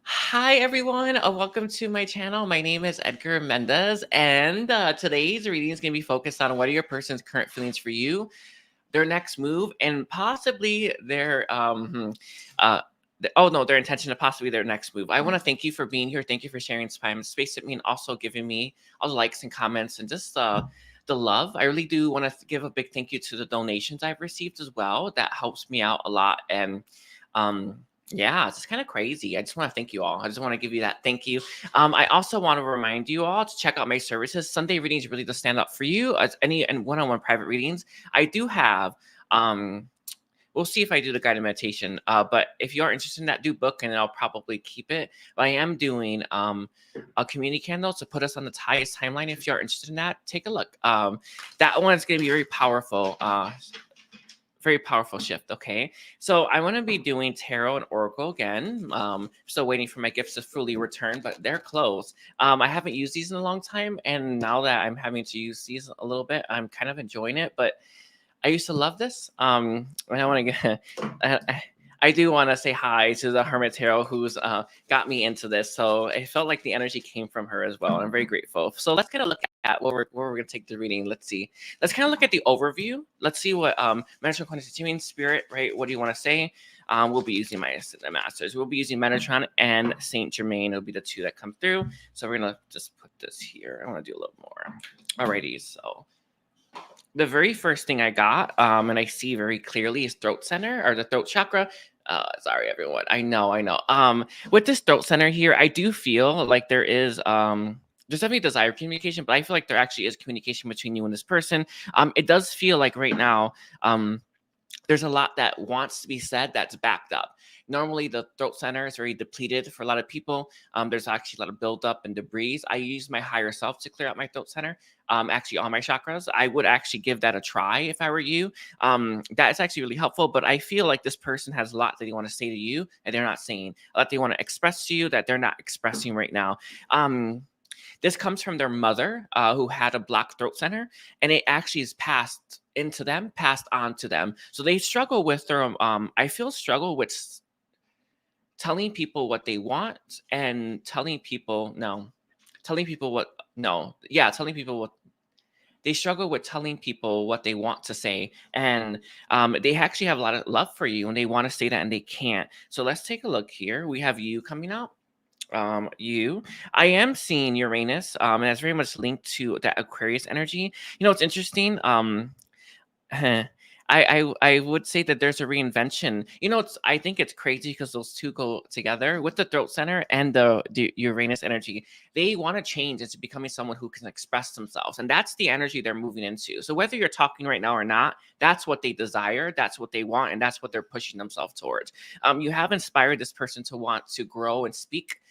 Hi everyone, welcome to my channel. My name is Edgar Mendez, and today's reading is going to be focused on what are your person's current feelings for you, their next move, and possibly their their intention to possibly their next move. I want to thank you for being here. Thank you for sharing time and space with me, and also giving me all the likes and comments and just the love. I really do want to give a big thank you to the donations I've received as well. That helps me out a lot, and yeah, it's kind of crazy. I just want to thank you all. I just want to give you that thank you. I also want to remind you all to check out my services. Sunday readings really does stand up for you. As any and one-on-one private readings, I do have. We'll see if I do the guided meditation. But if you are interested in that, do book, and I'll probably keep it. But I am doing a community candle to put us on the highest timeline. If you are interested in that, take a look. That one is going to be very powerful. Very powerful shift. Okay, so I want to be doing tarot and oracle again. Still waiting for my gifts to fully return, but they're close. I haven't used these in a long time, and now that I'm having to use these a little bit, I'm kind of enjoying it. But I used to love this. And I want to get. I do want to say hi to the Hermit Tarot who's got me into this. So it felt like the energy came from her as well. And I'm very grateful. So let's kind of look at where we're going to take the reading. Let's see. Let's kind of look at the overview. Let's see what Metatron Quantitative Spirit, right? What do you want to say? We'll be using my Masters. We'll be using Metatron and Saint Germain. It'll be the two that come through. So we're going to just put this here. I want to do a little more. Alrighty. So the very first thing I got, and I see very clearly, is throat center or the throat chakra. Sorry, everyone. I know. With this throat center here, I do feel like there's definitely desire communication, but I feel like there actually is communication between you and this person. It does feel like right now, there's a lot that wants to be said that's backed up. Normally, the throat center is very depleted for a lot of people. There's actually a lot of buildup and debris. I use my higher self to clear out my throat center. Actually, all my chakras. I would actually give that a try if I were you. That is actually really helpful. But I feel like this person has a lot that they want to say to you and they're not saying. A lot they want to express to you that they're not expressing right now. This comes from their mother, who had a blocked throat center, and it actually is passed into them, passed on to them. So they struggle with their, struggle with telling people what they want and telling people telling people what they struggle with telling people what they want to say, and they actually have a lot of love for you, and they want to say that and they can't. So let's take a look here. We have you coming out. I am seeing Uranus, and that's very much linked to that Aquarius energy. It's interesting. I would say that there's a reinvention. I think it's crazy because those two go together with the throat center and the Uranus energy. They want to change into becoming someone who can express themselves, and that's the energy they're moving into. So whether you're talking right now or not, that's what they desire, that's what they want, and that's what they're pushing themselves towards. You have inspired this person to want to grow and speak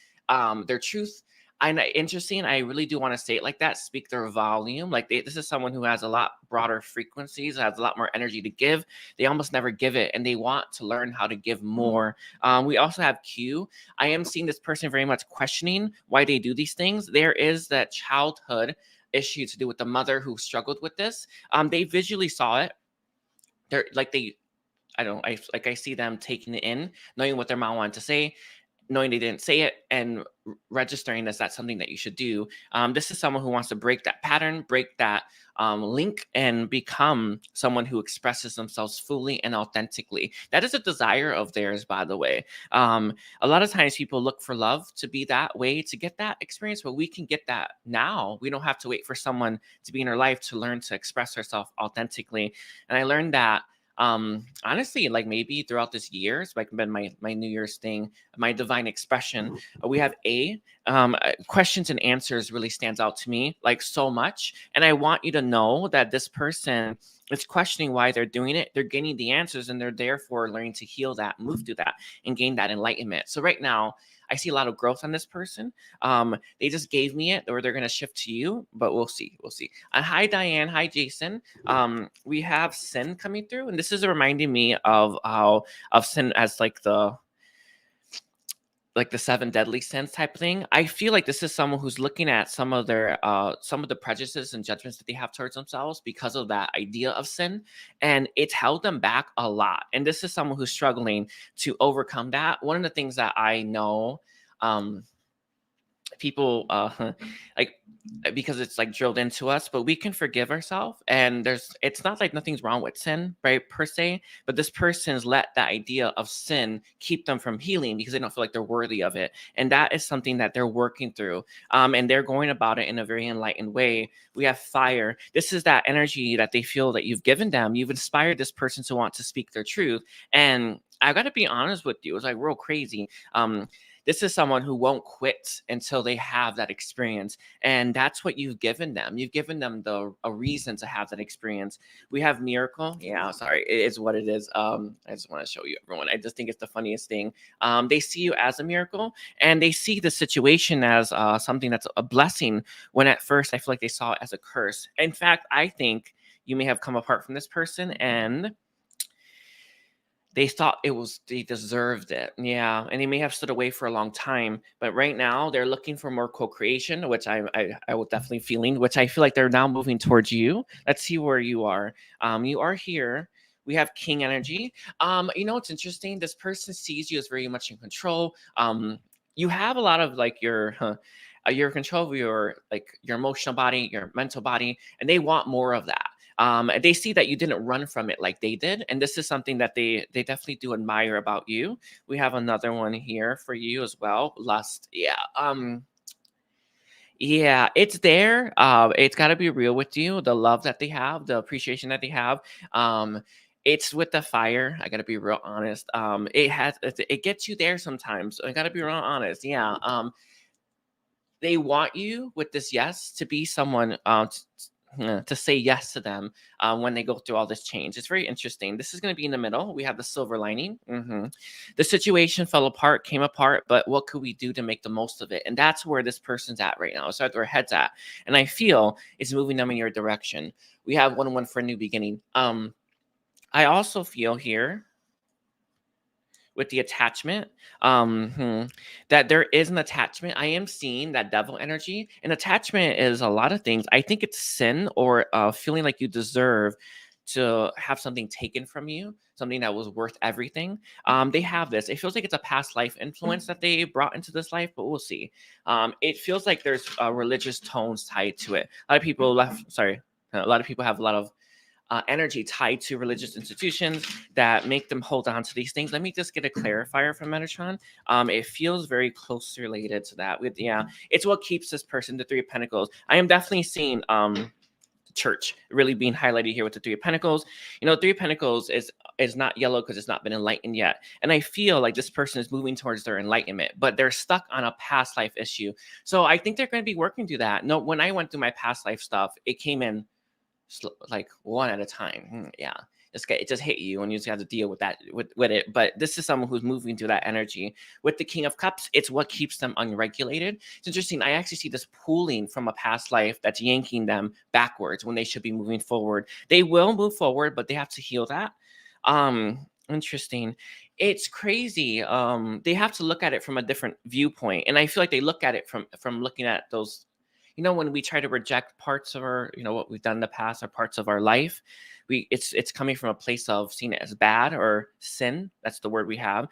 their truth. And interesting, I really do want to say it like that, speak their volume. Like this is someone who has a lot broader frequencies, has a lot more energy to give. They almost never give it, and they want to learn how to give more. We also have Q. I am seeing this person very much questioning why they do these things. There is that childhood issue to do with the mother who struggled with this. They visually saw it. I see them taking it in, knowing what their mom wanted to say, knowing they didn't say it, and registering that's something that you should do. This is someone who wants to break that pattern, break that link, and become someone who expresses themselves fully and authentically. That is a desire of theirs, by the way. A lot of times people look for love to be that way, to get that experience, but we can get that now. We don't have to wait for someone to be in our life to learn to express herself authentically. And I learned that honestly, like maybe throughout this year, it's like been my New Year's thing, my divine expression. We have questions and answers really stands out to me like so much, and I want you to know that this person is questioning why they're doing it. They're getting the answers, and they're therefore learning to heal that, move through that, and gain that enlightenment. So right now, I see a lot of growth on this person. They just gave me it, or they're going to shift to you, but we'll see. Hi, Diane. Hi, Jason. We have Sin coming through, and this is reminding me of Sin as like like the 7 deadly sins type thing. I feel like this is someone who's looking at some of the prejudices and judgments that they have towards themselves because of that idea of sin, and it's held them back a lot. And this is someone who's struggling to overcome that. One of the things that I know, um, people like, because it's like drilled into us, but we can forgive ourselves, and it's not like nothing's wrong with sin, right, per se, but this person's let that idea of sin keep them from healing because they don't feel like they're worthy of it, and that is something that they're working through, and they're going about it in a very enlightened way. We have fire. This is that energy that they feel that you've given them. You've inspired this person to want to speak their truth, and I got to be honest with you, it's like real crazy. This is someone who won't quit until they have that experience. And that's what you've given them. You've given them a reason to have that experience. We have miracle. Yeah, sorry. It is what it is. I just want to show you everyone. I just think it's the funniest thing. They see you as a miracle, and they see the situation as something that's a blessing, when at first I feel like they saw it as a curse. In fact, I think you may have come apart from this person and they thought they deserved it. Yeah. And they may have stood away for a long time, but right now they're looking for more co-creation, which I will definitely feeling, which I feel like they're now moving towards you. Let's see where you are. You are here. We have king energy. It's interesting. This person sees you as very much in control. You have a lot of like your control of your emotional body, your mental body, and they want more of that. They see that you didn't run from it like they did, and this is something that they definitely do admire about you. We have another one here for you as well. Lust. Yeah, it's there. It's got to be real with you. The love that they have, the appreciation that they have. Um, it's with the fire. I got to be real honest. It gets you there sometimes. I got to be real honest. Yeah. They want you with this yes to be someone to say yes to them when they go through all this change. It's very interesting. This is going to be in the middle. We have the silver lining. The situation fell apart, came apart, but what could we do to make the most of it? And that's where this person's at right now. It's where their head's at. And I feel it's moving them in your direction. We have 1-1 for a new beginning. I also feel here with the attachment, that there is an attachment. I am seeing that devil energy. And attachment is a lot of things. I think it's sin, or feeling like you deserve to have something taken from you, something that was worth everything. They have this. It feels like it's a past life influence that they brought into this life, but we'll see. It feels like there's religious tones tied to it. A lot of people have a lot of energy tied to religious institutions that make them hold on to these things. Let me just get a clarifier from Metatron. It feels very closely related to that. It's what keeps this person, the Three of Pentacles. I am definitely seeing church really being highlighted here with the Three of Pentacles. Three of Pentacles is not yellow because it's not been enlightened yet. And I feel like this person is moving towards their enlightenment, but they're stuck on a past life issue. So I think they're going to be working through that. No, when I went through my past life stuff, it came in like one at a time. It just hit you, and you just have to deal with that with it. But this is someone who's moving through that energy. With the King of Cups, it's what keeps them unregulated. It's interesting. I actually see this pulling from a past life that's yanking them backwards when they should be moving forward. They will move forward, but they have to heal that. Interesting. It's crazy. They have to look at it from a different viewpoint, and I feel like they look at it from looking at those. When we try to reject parts of our, what we've done in the past, or parts of our life, it's coming from a place of seeing it as bad or sin. That's the word we have.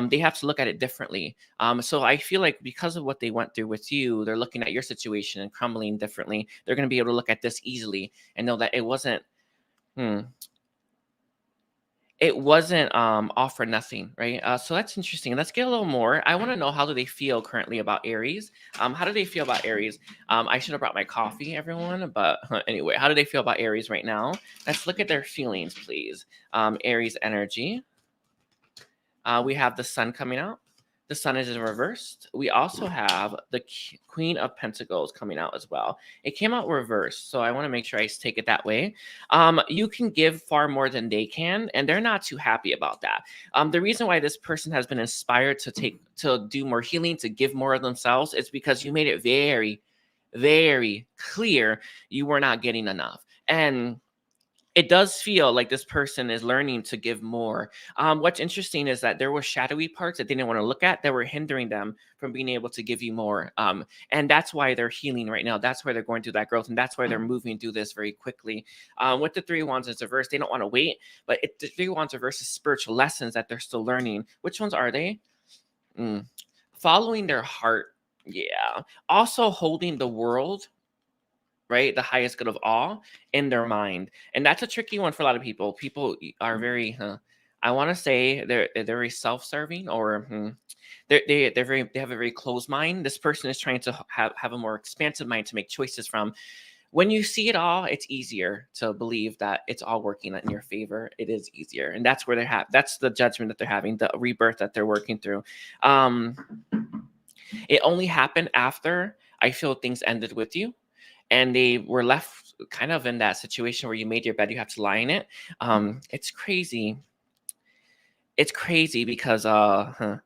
They have to look at it differently. So I feel like because of what they went through with you, they're looking at your situation and crumbling differently. They're going to be able to look at this easily and know that it wasn't. It wasn't all for nothing, right? So that's interesting. Let's get a little more. I want to know, how do they feel currently about Aries? How do they feel about Aries? I should have brought my coffee, everyone. But anyway, how do they feel about Aries right now? Let's look at their feelings, please. Aries energy. We have the sun coming out. The sun is in reversed. We also have the Queen of Pentacles coming out as well. It came out reversed, so I want to make sure I take it that way. You can give far more than they can, and they're not too happy about that. The reason why this person has been inspired to do more healing, to give more of themselves, is because you made it very, very clear you were not getting enough. And it does feel like this person is learning to give more. What's interesting is that there were shadowy parts that they didn't want to look at that were hindering them from being able to give you more. And that's why they're healing right now. That's why they're going through that growth. And that's why they're moving through this very quickly. With the Three of Wands as reverse, they don't want to wait. But the Three of Wands reverse is spiritual lessons that they're still learning. Which ones are they? Following their heart. Yeah. Also holding the world, right, the highest good of all, in their mind. And that's a tricky one for a lot of people. People are very I want to say they're very self-serving, or they have a very closed mind. This person is trying to have a more expansive mind to make choices from. When you see it all, it's easier to believe that it's all working in your favor. It is easier, and that's where that's the judgment that they're having, the rebirth that they're working through. It only happened after I feel things ended with you, and they were left kind of in that situation where you made your bed, you have to lie in it. It's crazy. It's crazy because I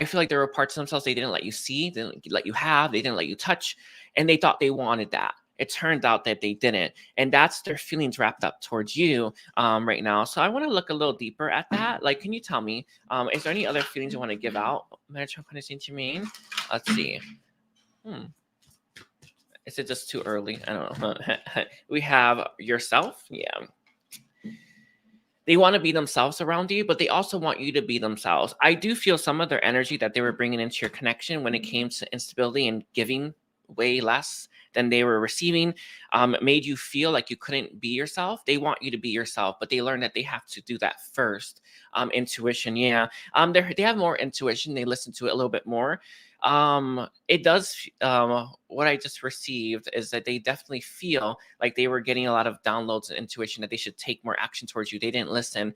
feel like there were parts of themselves they didn't let you see, they didn't let you have, they didn't let you touch, and they thought they wanted that. It turned out that they didn't, and that's their feelings wrapped up towards you right now. So I want to look a little deeper at that. Like, can you tell me, is there any other feelings you want to give out? Let's see. Is it just too early? I don't know. We have yourself. Yeah. They want to be themselves around you, but they also want you to be themselves. I do feel some of their energy that they were bringing into your connection when it came to instability and giving way less than they were receiving, made you feel like you couldn't be yourself. They want you to be yourself, but they learn that they have to do that first. Intuition, yeah. They have more intuition. They listen to it a little bit more. It does. What I just received is that they definitely feel like they were getting a lot of downloads and intuition that they should take more action towards you. They didn't listen.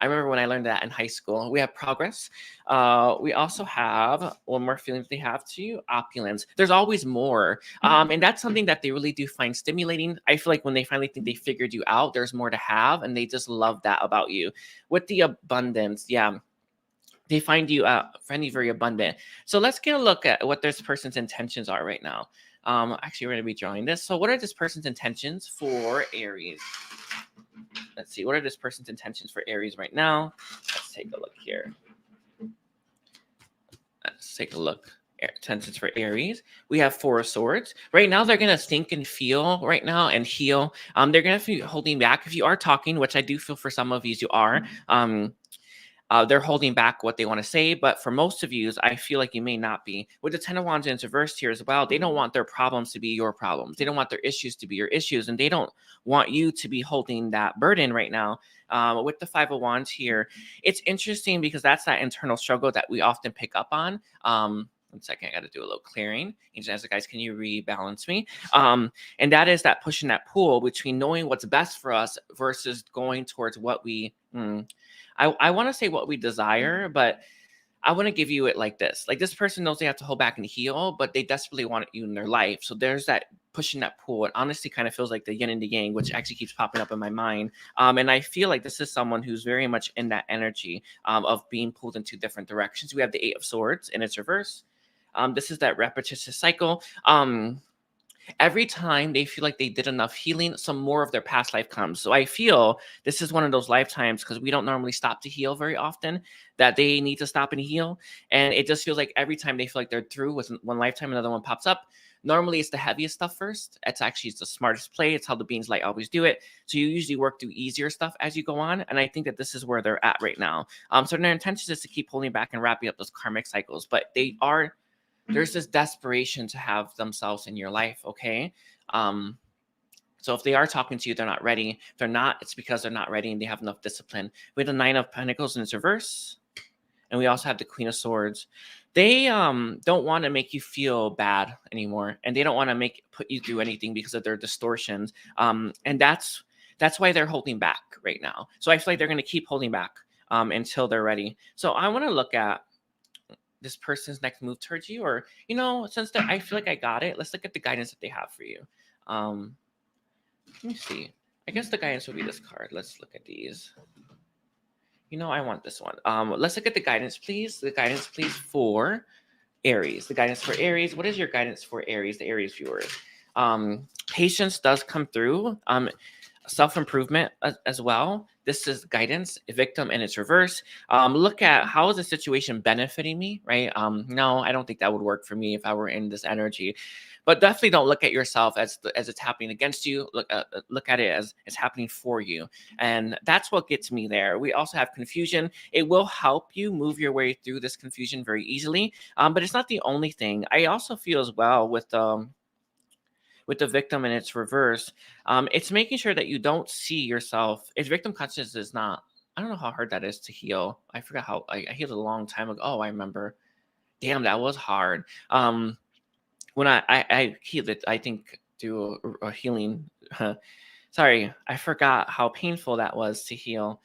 I remember when I learned that in high school. We have progress. We also have one more feeling that they have to you, opulence. There's always more. And that's something that they really do find stimulating. I feel like when they finally think they figured you out, there's more to have, and they just love that about you. With the abundance, yeah. They find you very abundant. So let's get a look at what this person's intentions are right now. Actually, we're going to be drawing this. So what are this person's intentions for Aries? Let's see. What are this person's intentions for Aries right now? Let's take a look here. Let's take a look. Intentions for Aries. We have Four of Swords. Right now, they're going to think and feel right now and heal. They're going to be holding back. If you are talking, which I do feel for some of you are, they're holding back what they want to say, but for most of you, I feel like you may not be. With the Ten of Wands in reverse here as well, they don't want their problems to be your problems. They don't want their issues to be your issues, and they don't want you to be holding that burden right now. With the Five of Wands here, it's interesting because that's that internal struggle that we often pick up on. 1 second, I got to do a little clearing. Angel Answer, guys, can you rebalance me? And that is that push and that pull between knowing what's best for us versus going towards what we... I want to say what we desire, but I want to give you it like this. Like, this person knows they have to hold back and heal, but they desperately want you in their life. So there's that pushing that pull. It honestly kind of feels like the yin and the yang, which actually keeps popping up in my mind. And I feel like this is someone who's very much in that energy of being pulled in two different directions. We have the Eight of Swords in its reverse. This is that repetitious cycle. Every time they feel like they did enough healing, some more of their past life comes. So I feel this is one of those lifetimes, because we don't normally stop to heal very often, that they need to stop and heal. And it just feels like every time they feel like they're through with one lifetime, another one pops up. Normally, it's the heaviest stuff first. It's the smartest play. It's how the beings light always do it. So you usually work through easier stuff as you go on. And I think that this is where they're at right now. So their intention is to keep pulling back and wrapping up those karmic cycles. But there's this desperation to have themselves in your life, okay? So if they are talking to you, they're not ready. If they're not, it's because they're not ready and they have enough discipline. We have the Nine of Pentacles in its reverse. And we also have the Queen of Swords. They don't want to make you feel bad anymore. And they don't want to put you through anything because of their distortions. And that's why they're holding back right now. So I feel like they're going to keep holding back until they're ready. So I want to look at this person's next move towards you, or since I feel like I got it, let's look at the guidance that they have for you. Let me see. I guess the guidance would be this card. Let's look at these. I want this one. Let's look at the guidance, please. The guidance, please, for Aries. The guidance for Aries. What is your guidance for Aries, the Aries viewers? Patience does come through. self-improvement as well. This is guidance, a victim in its reverse. Look at how is the situation benefiting me, right? No, I don't think that would work for me if I were in this energy. But definitely don't look at yourself as it's happening against you. Look at it as it's happening for you, and that's what gets me there. We also have confusion. It will help you move your way through this confusion very easily, but it's not the only thing. I also feel as well with the victim in its reverse, it's making sure that you don't see yourself. Its victim consciousness is not. I don't know how hard that is to heal. I forgot how I healed it a long time ago. Oh, I remember. Damn, that was hard. When I healed it, I think through a healing. Sorry, I forgot how painful that was to heal.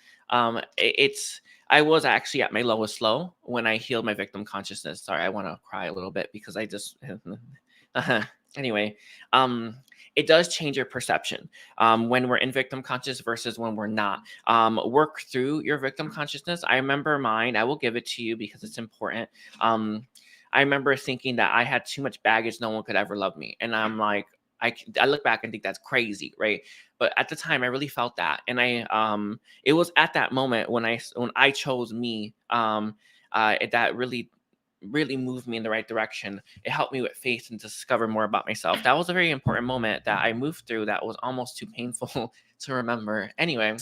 It's I was actually at my lowest low when I healed my victim consciousness. Sorry, I want to cry a little bit because I just anyway, it does change your perception when we're in victim conscious versus when we're not. Work through your victim consciousness. I remember mine. I will give it to you because it's important. I remember thinking that I had too much baggage, no one could ever love me, and I'm like, I look back and think that's crazy, right? But at the time, I really felt that, and it was at that moment when I chose me, that really moved me in the right direction. It helped me with faith and discover more about myself. That was a very important moment that I moved through. That was almost too painful to remember. Anyway,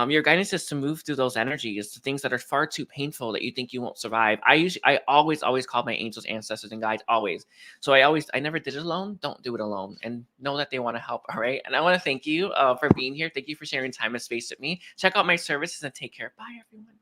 your guidance is to move through those energies, the things that are far too painful that you think you won't survive. I always call my angels, ancestors, and guides, always. So I never did it alone. Don't do it alone, and know that they want to help. All right. And I want to thank you for being here. Thank you for sharing time and space with me. Check out my services and take care. Bye, everyone.